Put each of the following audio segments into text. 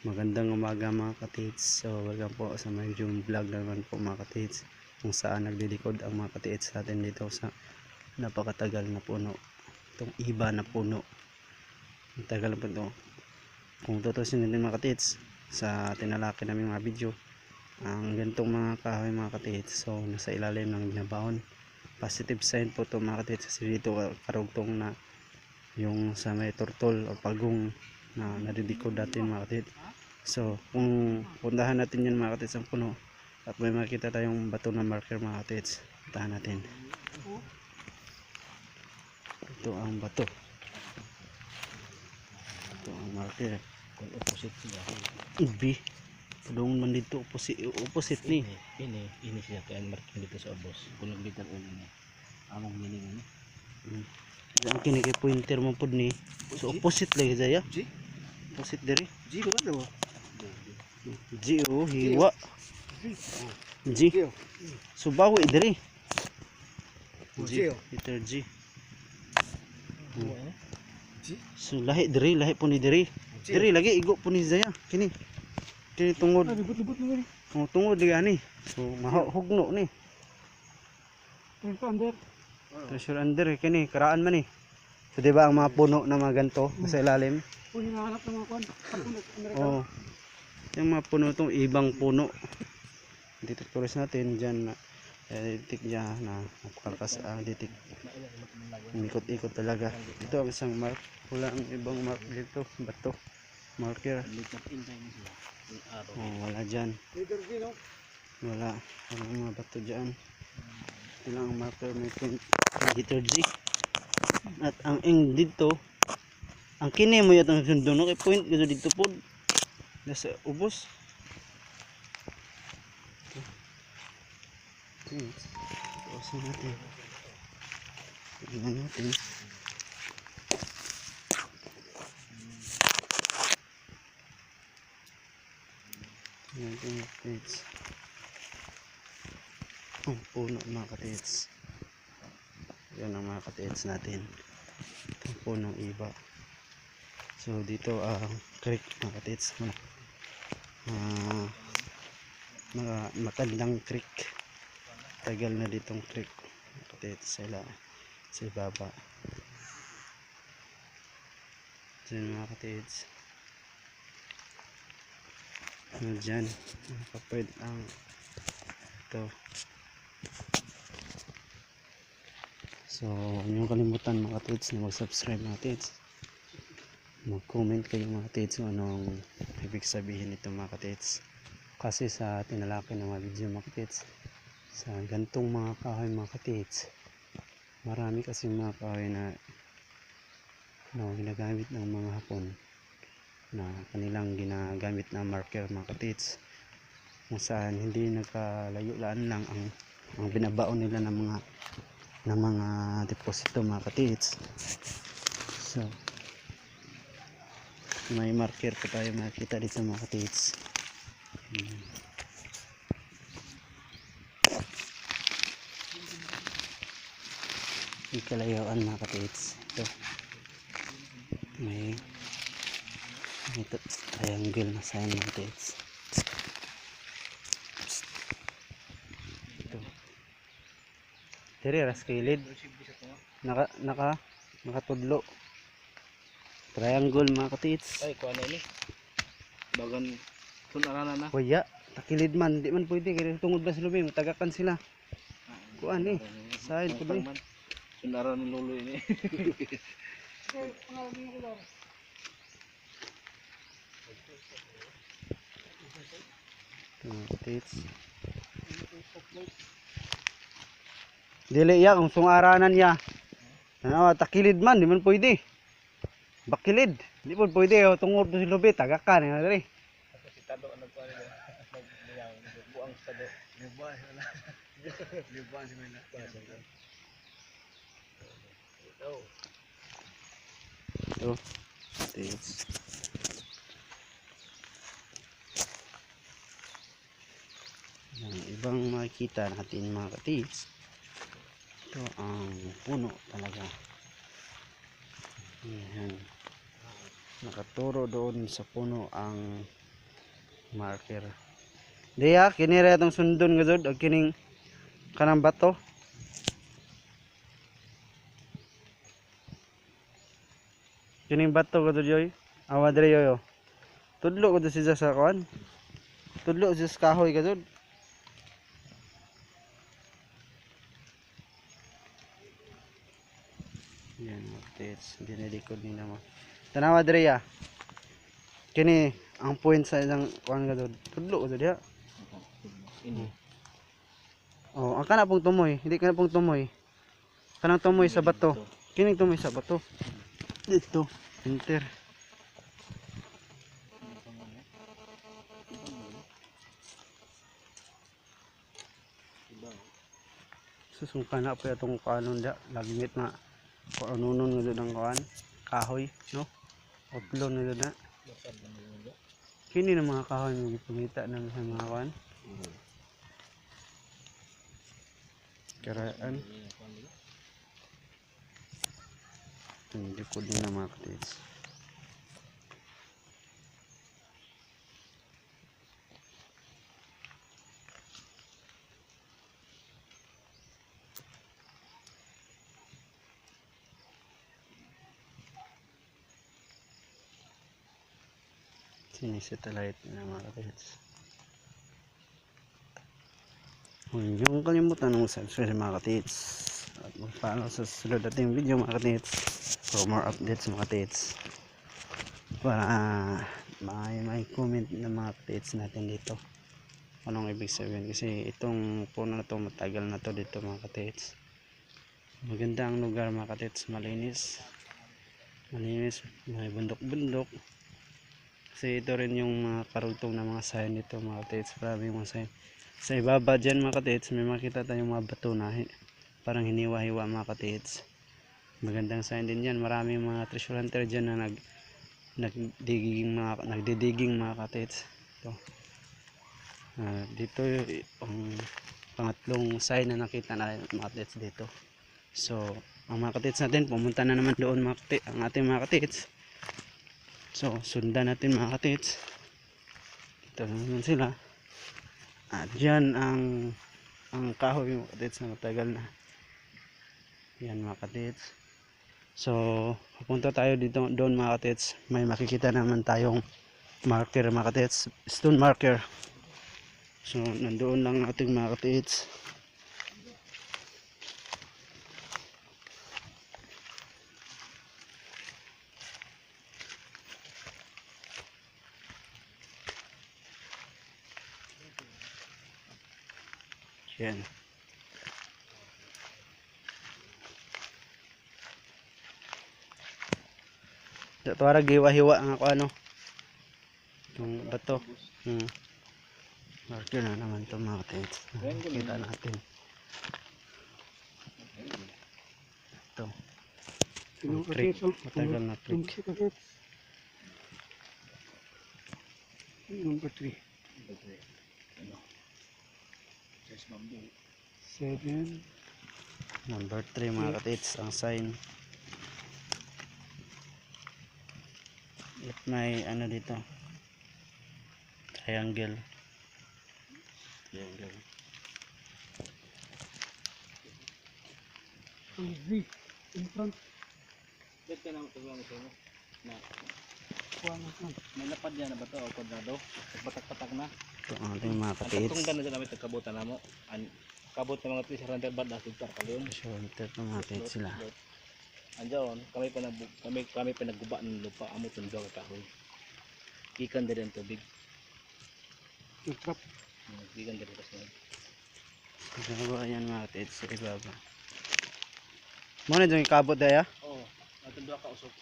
Magandang umaga mga katids. So welcome po sa my June vlog naman po mga katids, kung saan nagdidikod ang mga katids sa atin dito sa napakatagal na puno, itong iba na puno. Ang tagal na po ito. Kung tutusin din mga katids sa tinalaki namin mga video, ang ganitong mga kahoy mga katids, so nasa ilalim ng binabaon. Positive sign po ito mga katids, kasi dito karugtong na yung sa may turtol o pagong na nadidikod dati mga katids. So kung puntahan natin yun mga katids ang puno, at may makita tayong bato na marker mga katids, puntahan natin. Ito ang bato, ito ang marker. Kung opposite siya. Ibi padung man dito opposite ni Ini siya kaya marking dito sa obos. Kung nagbitan ulo niya. Among meaning ano? ang kini kay pointer mo pud ni, so opposite lagi saya. G? Opposite diri. G ko ba daw? G o hiwa. G. So bawi diri. G. Peter G. G? So lahi diri, lahi po ni diri. Diri lagi igo po ni Zaya. Kini tungod. Libot-libot na gani. Oh, tungod di ani. So mahugno ni. Under. Treasure under kini karaan man ni. So di ba ang mga puno na mga ganto sa ilalim? Kung hinahanap ng mga kwan. Oh. Yung mga puno tong ibang puno. Dito turis natin diyan na ditik niya na napakalakas ditik. Ikot-ikot talaga. Ito ang isang mark. Wala ang ibang mark dito. Bato. Marker. Oh, wala dyan. Wala. Walang mga bato dyan. Ito lang ang marker. May Peter G. At ang ing dito, ang kini mo yatang sunduno kay point kasi dito po nasa ubos. Tuwasin natin. Tignan natin. Tignan mga katids. Ang puno mga katids. Yan ang mga katids natin. Itong punong iba. So dito ang creek mga katids. Matandang creek. Tagal na ditong creek mga katids sa ibaba. Diyan mga katids. Diyan kapwede ang ito. So huwag niyong kalimutan mga katids na mag-subscribe mga katids. Mag-comment kayo mga katids kung anong ibig sabihin nito mga katids. Kasi sa tinalaki ng mga video mga katids, sa gantong mga kahoy mga katids, marami kasi mga kahoy na ginagamit ng mga Hapon na kanilang ginagamit na marker mga katids, kung saan hindi nagkalayo-laan lang ang binabaon nila ng mga deposito mga katids. So may marker pa tayo makita dito mga katids. May kalayaan mga katids. May ito triangle na sign mga katids. Ito diri ras kilid nakatudlo triangle mga katids. Ay, kuha na ini. Bagan sunarana na. Kuya takilid man di man pwede kaya tungod ba sila may tagakan sila kuan ni sign pud ni Sunarana ng lolo ini. katids. Dili ya kung sungaranan ya. Takilid man di man pwede. Bakilid, di po pwede tungod sa lubi tagakan nga diri. Si Tado ano pa nila? Buang Tado. Libuan wala. Libuan si Mena. Ito. Katids. Ang ibang makikita natin mga katids, ito ang puno talaga. Ayan. Nakaturo doon sa puno ang marker. Diya kini ra atong sundon gud og kining kanang bato. Kining bato gud joy. Awa diri yo. Tudlo gud siya sa kuan. Tudlo siya sa kahoy gud. Yan, updates. Dinilikod ni naman. Tanawa diri ya. Kini ang point sa isang kuan gud. Tudlo gud diha. Ini. Oh, ang kana pong tumoy, hindi kana pong tumoy. Kanang tumoy sa bato. Kining tumoy sa bato. Dito, enter. Susungkan na pa itong kanon da, lagmit na kaununon nga doon ang kuan, kahoy, no? Utlon na doon na. Kini na mga kahoy mo gipangita na sa mga kuan. Karaan. Hindi ko din na mga katids. Sinisatellite na mga katids. Huwag niyong kalimutan ng subscribe mga katids. At magpano sa susunod nating video mga katids. For more updates mga katids. Para may comment na mga katids natin dito. Anong ibig sabihin? Kasi itong puno na to matagal na to dito mga katids. Maganda ang lugar mga katids. Malinis. Malinis. May bundok-bundok. Kasi ito rin yung mga karugtong na mga sign dito mga katids. Maraming mga sign. Sa ibaba dyan mga katids, may makita tayong mga bato na parang hiniwa-hiwa mga katids. Magandang sign din yan. Maraming mga treasure hunter dyan na nagdidiging mga katids. Ito. Dito ang pangatlong sign na nakita na mga katids dito. So, ang mga katids natin, pumunta na naman doon mga katids, ang ating mga katids. So, sundan natin mga katids. Dito naman sila. At dyan ang kahoy mga katids na matagal na. Yan mga katids. So, pupunta tayo dito doon mga katids. May makikita naman tayong marker mga katids. Stone marker. So, nandoon lang ating mga katids. Yan. Ito para giwa-hiwa ang ako ano. Yung bato. Marker na naman ito mga katids. Kita natin. Ito. Creek. Matagal na creek. Number 3. 7. Number 3 mga katids ang sign. At may ano dito. Triangle. V in front. Bet ka na magtagawang ito mo. Na. Kuha na kan. May lapad yan na ba ito o kwadrado? Patak-patak na. Ito ang ating mga Ang katids. katunggan na dyan namin tagkabutan na mo. Kabot ng mga treasure hunter bad na sigtar kalim. So, ito mga katids sila. Andiyon, kami pinagguba ng lupa, amo tundo ka kahoy. Ikan din ang tubig. Trap. Ikan din kasi. Ibaba yan mga katids sa ibaba. Muna dyan ikabot daya? Oo, natundo ka usok.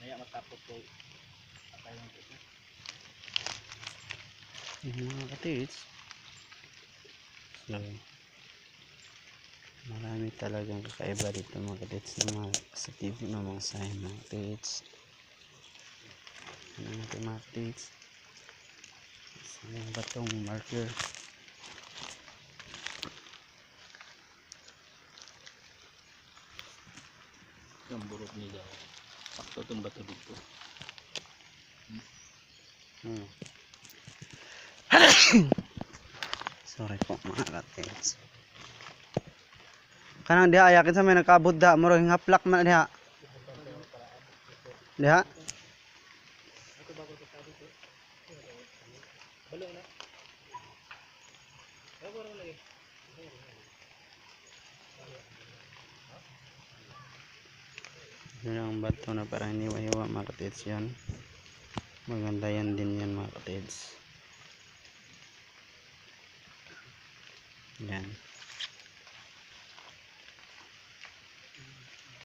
Naya matapos ko. Atay lang ito. Mga katids. So, marami talagang kakaiba dito mga katids na mga positibo na mga sign mga katids. Ano natin mga katids? Sa mga batong marker. Ang burot nila. Sakto itong bato dito. Sorry po mga katids. Kanang diha ayakin sa may nagkaabot da mo ro haplak man diha. Diha. Balong na. Ako rin lagi. Yun ang bato na parang iniwa-iwa mga katids yan. Maganda yan din yan mga katids. Yan.